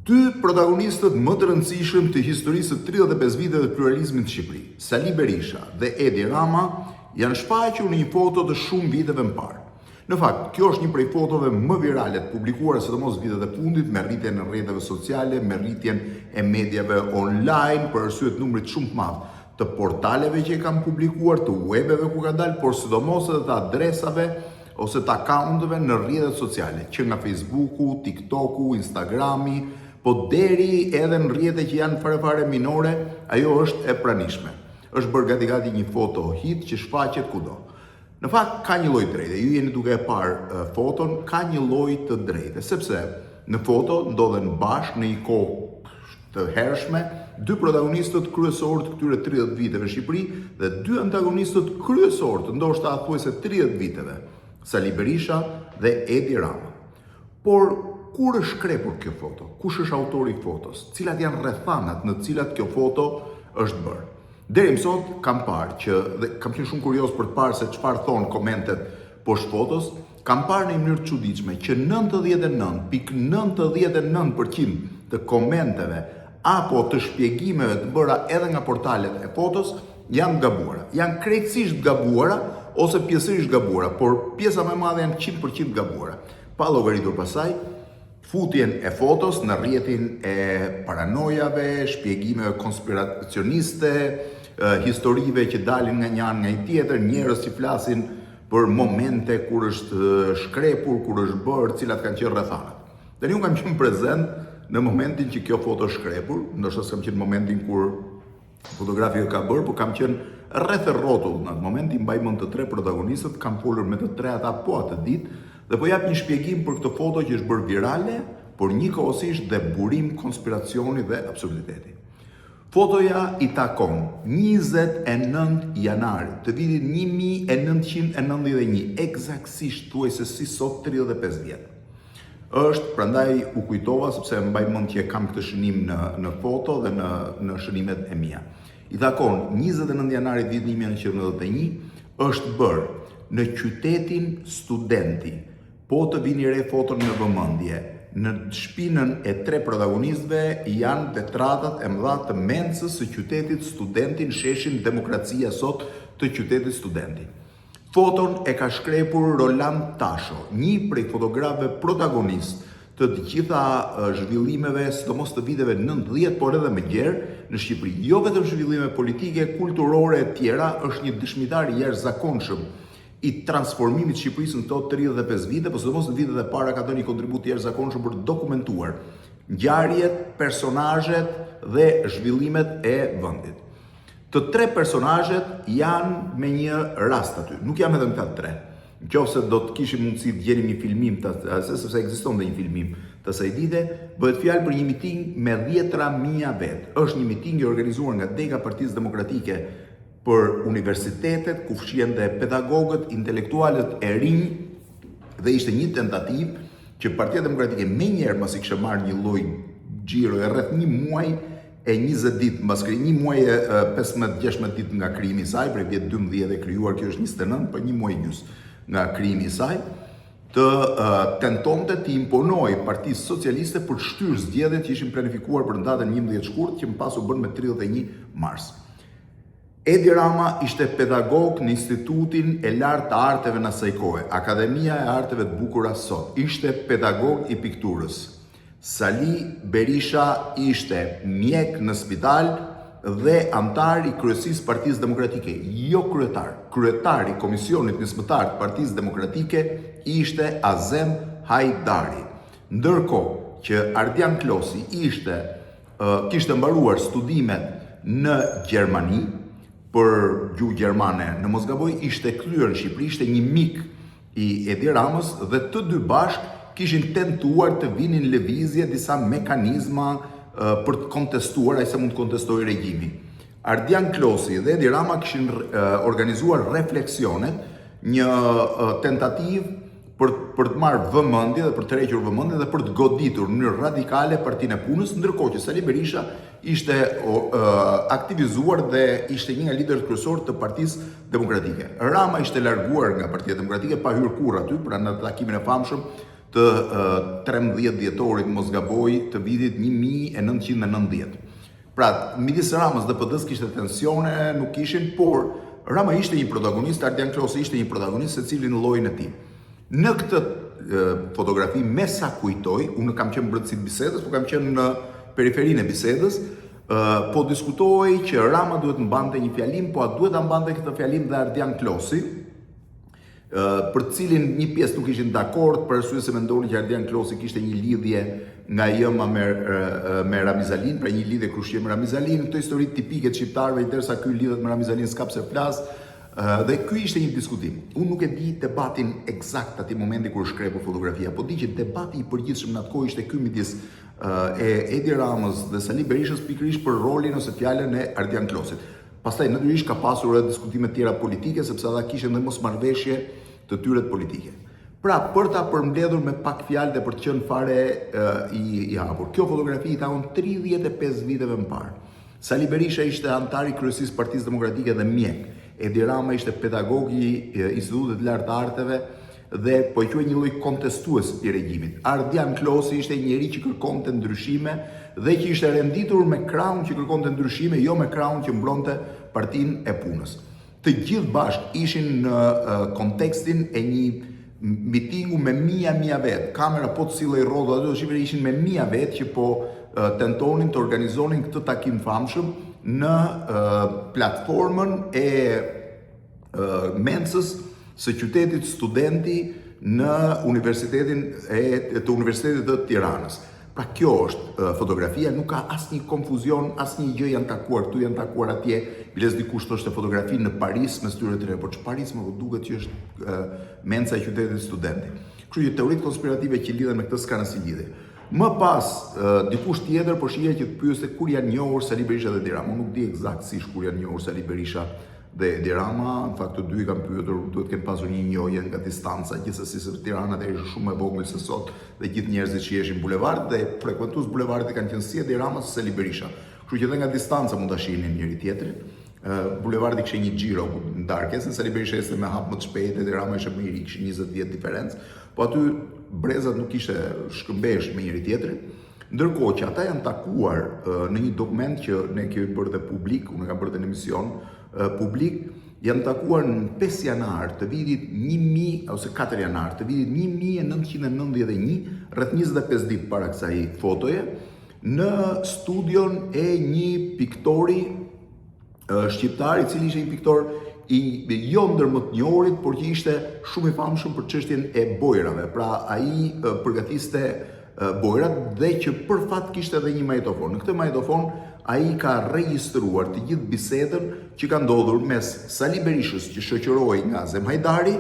Dy protagonistët më të rëndësishëm të historisë të 35 viteve të pluralizmit në Shqipëri, Sali Berisha dhe Edi Rama, janë shfaqur në një foto të shumë viteve më parë. Në fakt, kjo është një prej fotove më virale të publikuara sidomos vitet e fundit, me rritjen e rrjeteve sociale, me rritjen e mediave online, për arsye të numrit shumë të madh të portaleve që e kanë publikuar, të webeve ku ka dalë, por sidomos edhe të adresave ose të akaunteve në rrjetet sociale, që nga Facebooku, TikToku, Instagrami, po deri edhe në rrjete që janë fare minore, ajo është e pranishme. Është bërë gati një foto hit që shfaqet kudo. Në fakt ka një lloj drejte. Ju jeni duke e parë foton, ka një lloj të drejte, sepse në foto ndodhen bashkë në një kohë të hershme dy protagonistët kryesorë të këtyre 30 viteve në Shqipëri dhe dy antagonistët kryesorë të ndoshta thuajse 30 viteve, Sali Berisha dhe Edi Rama. Por kur është shkrepur kjo foto? Kush është autori i fotos? Cilat janë rrethanat në të cilat kjo foto është bërë? Deri më sot kam parë dhe kam qenë shumë kurioz për të parë se çfarë thon komentet poshtë fotos, kam parë në një mënyrë të çuditshme që 99.99% të komenteve apo të shpjegimeve të bëra edhe nga portalet e fotos janë gabuara. Janë krejtësisht gabuara ose pjesërisht gabuara, por pjesa më e madhe janë 100% gabuara. Pa llogaritur pasaj futjen e fotos në rrjetin e paranojave, shpjegimeve konspiracioniste, historive që dalin nga një anë nga një tjetër, njerëz që flasin për momente kur është shkrepur, kur është bërë, cilat kanë qenë rrethanat. Tani unë kam qenë prezent në momentin që kjo foto është shkrepur, ndoshta s'kam qenë në momentin kur fotografi ka bërë, por kam qenë rreth e rrotull në atë moment, i mbaj mend të tre protagonistët, kam folur me të tre ata po atë ditë dhe po jap një shpjegim për këtë foto që është bërë virale, por njëkohësisht dhe burim konspiracioni dhe absurditeti. Fotoja i takon 29 janarit të vitit 1991, eksaktësisht thuajse si sot 35 vjet. Është, prandaj u kujtova sepse mbaj mend që kam këtë shënim në foto dhe në shënimet e mia. I takon 29 janarit vitit 1991, është bërë në qytetin Studenti. Po të vini re foton në vëmendje. Në shpinën e tre protagonistëve janë detratat e mëdha të mencës së qytetit Studenti në sheshin Demokracia sot të qytetit Studenti. Foton e ka shkrepur Roland Tasho, një prej fotografëve protagonist të gjitha zhvillimeve, sidomos të viteve 90, por edhe më gjerë në Shqipëri. Jo vetëm zhvillime politike, kulturore e tjera, është një dëshmitar i jashtëzakonshëm i transformimit të Shqipërisë në këto 35 vite, por sidomos në vitet e para ka dhënë një kontribut të jashtëzakonshëm për të dokumentuar ngjarjet, personazhet dhe zhvillimet e vendit. Të tre personazhet janë me një rast aty. Nuk jam edhe në këta tre. Nëse do të kishim mundësi të gjenim një filmim, sepse ekziston dhe një filmim të asaj dite, bëhet fjalë për një miting me 10.000 vet. Është një miting i organizuar nga dega Partisë Demokratike për universitetet, ku fshihen dhe pedagogët, intelektualët e rinj, dhe ishte një tentativë që Partia Demokratike menjëherë pasi kishte marrë një lloj xhiro e rreth një muaj e 20 ditë mbas krijimit, një muaj e 15-16 ditë nga krijimi i saj, prej vjet 12 e krijuar, kjo është 29, për një muaj gjys nga krijimi i saj, të tentonte të imponojë Partisë Socialiste për të shtyrë zgjedhjet që ishin planifikuar për datën 11 shkurt, që më pas u bën me 31 mars. Edi Rama ishte pedagog në Institutin e Lartë të Arteve në asaj kohe, Akademia e Arteve të Bukura sot. Ishte pedagog i pikturës. Sali Berisha ishte mjek në spital dhe antar i kryesisë Partisë Demokratike. Jo kryetar. Kryetari i Komisionit Nismëtar të Partisë Demokratike ishte Azem Hajdari. Ndërkohë që Ardian Klosi kishte mbaruar studimet në Gjermani, për gjuhë gjermane në mos gaboj, ishte kthyer në Shqipëri, ishte një mik i Edi Ramës dhe të dy bashkë kishin tentuar të vinin në lëvizje disa mekanizma për të kontestuar ai sa mund të kontestojë regjimin. Ardian Klosi dhe Edi Rama kishin organizuar refleksionet, një tentativë për të marrë vëmendje dhe për të tërhequr vëmendjen dhe për të goditur në mënyrë radikale Partinë e Punës, ndërkohë që Sali Berisha ishte aktivizuar dhe ishte një nga liderët kryesorë të Partisë Demokratike. Rama ishte larguar nga Partia Demokratike pa hyrë kurrë aty, pra në takimin e famshëm të 13 dhjetorit mos gaboj të vitit 1990. Pra, midis Ramës dhe PD-s kishte tensione, nuk kishin, por Rama ishte një protagonist, Ardian Klosi ishte një protagonist secili në llojin e tij. Në këtë fotografi, me sa kujtoj, unë kam qenë brendësi bisedës, po kam qenë në periferinë e bisedës, po diskutoi që Rama duhet mbante një fjalim, po a duhet ta mbante këtë fjalim dhe Ardian Klosi, për cilin një pjesë nuk ishin dakord, për arsye se mendonin që Ardian Klosi kishte një lidhje nga jema me Ramizalin, pra një lidhje krushie me Ramizalin, këto histori tipike të shqiptarëve, ndërsa ky lidhet me Ramizalin s'ka pse flas. Dhe ky ishte një diskutim. Unë nuk e di debatin eksakt atij momenti kur shkrepu fotografia, po di që debati i përgjithshëm në atë kohë ishte ky midis Edi Ramës dhe Sali Berishës pikërisht për rolin ose fjalën e Ardian Klosit. Pastaj natyrisht ka pasur edhe diskutime tjera politike, sepse ata kishin edhe mosmarrveshje të tyre politike. Pra, për ta përmbledhur me pak fjalë dhe për të qenë fare i hapur. Kjo fotografi i takon 35 viteve më parë. Sali Berisha ishte antar i kryesisë Partisë Demokratike dhe mjek. Edi Rama ishte pedagog i Institutit të Lartë të Arteve dhe po i quaj një lloj kontestues i regjimit. Ardian Klosi ishte njëri që kërkonte ndryshime dhe që ishte renditur me krahun që kërkonte ndryshime, jo me krahun që mbronte Partinë e Punës. Të gjithë bashkë ishin në kontekstin e një mitingu me mija vet. Kamera po të sillej rrodha aty, shifre ishin me mija vet që po tentonin të organizonin këtë takim famshëm në platformën e mencës së qytetit studenti në Universitetin të Tiranës. Pra kjo është fotografia, nuk ka asnjë konfuzion, asnjë gjë janë takuar këtu, janë takuar atje. Biles dikush thoshte fotografi në Paris me styre të re, por Paris më duket që është menca e qytetit studenti. Kështu që teoritë konspirative që lidhen me këtë s'kan asnjë lidhje. Më pas, dikush tjetër po shihej që të pyeste kur janë njohur Sali Berisha dhe Edi Rama. Unë nuk di eksaktësisht kur janë njohur Sali Berisha dhe Edi Rama. Në fakt të dy kanë pyetur, duhet të kenë pasur një njohje nga distanca, gjithsesi se Tirana ishte shumë e vogël se sot dhe gjithë njerëzit që ishin bulevard dhe frekuentues bulevardit kanë qenë si Edi Rama si Sali Berisha. Kështu që edhe nga distanca mund ta shihnin njëri tjetrin. Bulevardi kishte një xhiro ndarkes, se Sali Berisha ishte me hap më të shpejtë, Edi Rama ishte më i ri, kishte 20 vjet diferencë, po aty brezat nuk ishte shkëmbesh me njëri tjetrin. Ndërkohë që ata janë takuar në një dokument që ne kemi bërë dhe publik, unë kam bërë dhe në emision publik, janë takuar në 5 janar të vitit 1000 ose 4 janar të vitit 1991, rreth 25 ditë para kësaj fotoje, në studion e një piktori shqiptar, i cili ishte një piktor jo ndër më të njohurit, por që ishte shumë i famshëm për çështjen e bojrave. Pra ai përgatiste bojrat dhe që për fat kishte edhe një magnetofon. Në këtë magnetofon ai ka regjistruar të gjithë bisedën që ka ndodhur mes Sali Berishës, që shoqërohej nga Azem Hajdari,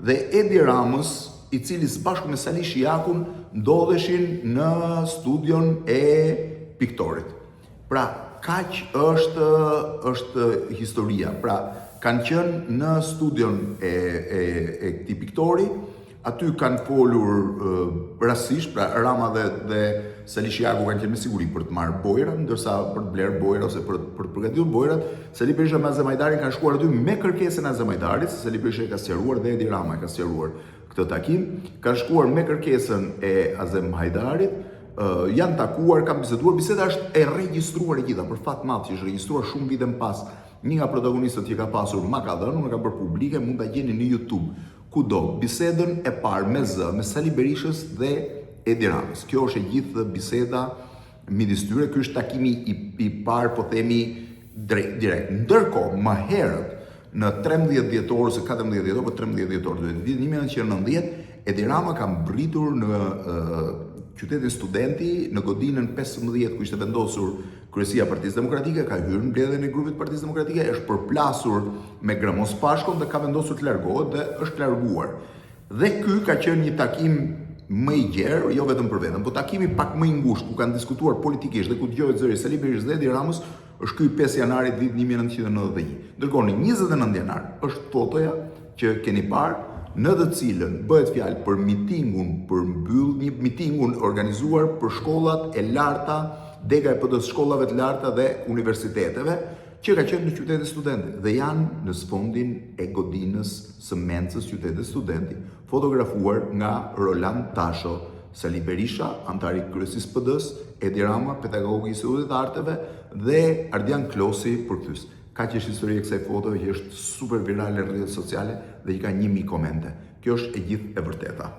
dhe Edi Ramës, i cili së bashku me Sali Shijakun ndodheshin në studion e piktorit. Pra, kaq është historia. Pra, kanë qenë në studion e këtij piktori, aty kanë folur rastësisht, pra Rama dhe Sali Shijaku kanë qenë me siguri për të marrë bojrat, ndërsa për të blerë bojra ose për të përgatitur bojrat, Sali Berisha me Azem Hajdarin kanë shkuar aty me kërkesën e Azem Hajdarit, se Sali Berisha e ka sqaruar dhe Edi Rama e ka sqaruar këtë takim, kanë shkuar me kërkesën e Azem Hajdarit, janë takuar, kanë biseduar, biseda është e regjistruar e gjitha, për fat madh që është regjistruar shumë vite më pas. Një nga protagonistët që ka pasur ma ka dhënë, unë ka bërë publike, mund ta gjeni në YouTube, kudo, bisedën e parë me Sali Berishës dhe Edi Ramës. Kjo është e gjithë biseda midis tyre, ky është takimi i parë, po themi direkt. Ndërkohë, më herët, në 13 dhjetor ose 14 dhjetor, po 13 dhjetor të vitit 1990, Edi Rama ka mbritur në qytetin studenti, në godinën 15, ku ishte vendosur kryesia e Partisë Demokratike, ka hyrë në mbledhjen e grupit Partisë Demokratike, është përplasur me Gramos Pashkon dhe ka vendosur të largohet dhe është larguar. Dhe ky ka qenë një takim më i gjerë, jo vetëm për veten, por takimi pak më i ngushtë ku kanë diskutuar politikisht dhe ku dëgohet zëri Sali Berishës dhe Edi Ramës, është ky 5 janarit vitit 1991. Ndërkohë në 29 janar është fotoja që keni parë, në të cilën bëhet fjalë për mitingun organizuar për shkollat e larta, dega e PD-s, shkollave të larta dhe universiteteve, që ka qenë në qytetin Studenti dhe janë në sfondin e godinës së mencës qytetit Studenti, fotografuar nga Roland Tasho, Sali Berisha, antari i kryesisë PD-s, Edi Rama, pedagogu i Institutit të Arteve dhe Ardian Klosi përkthyes. Ka që është histori e kësaj foto që është super virale në rrjetet sociale dhe që ka 1000 komente. Kjo është e gjithë e vërteta.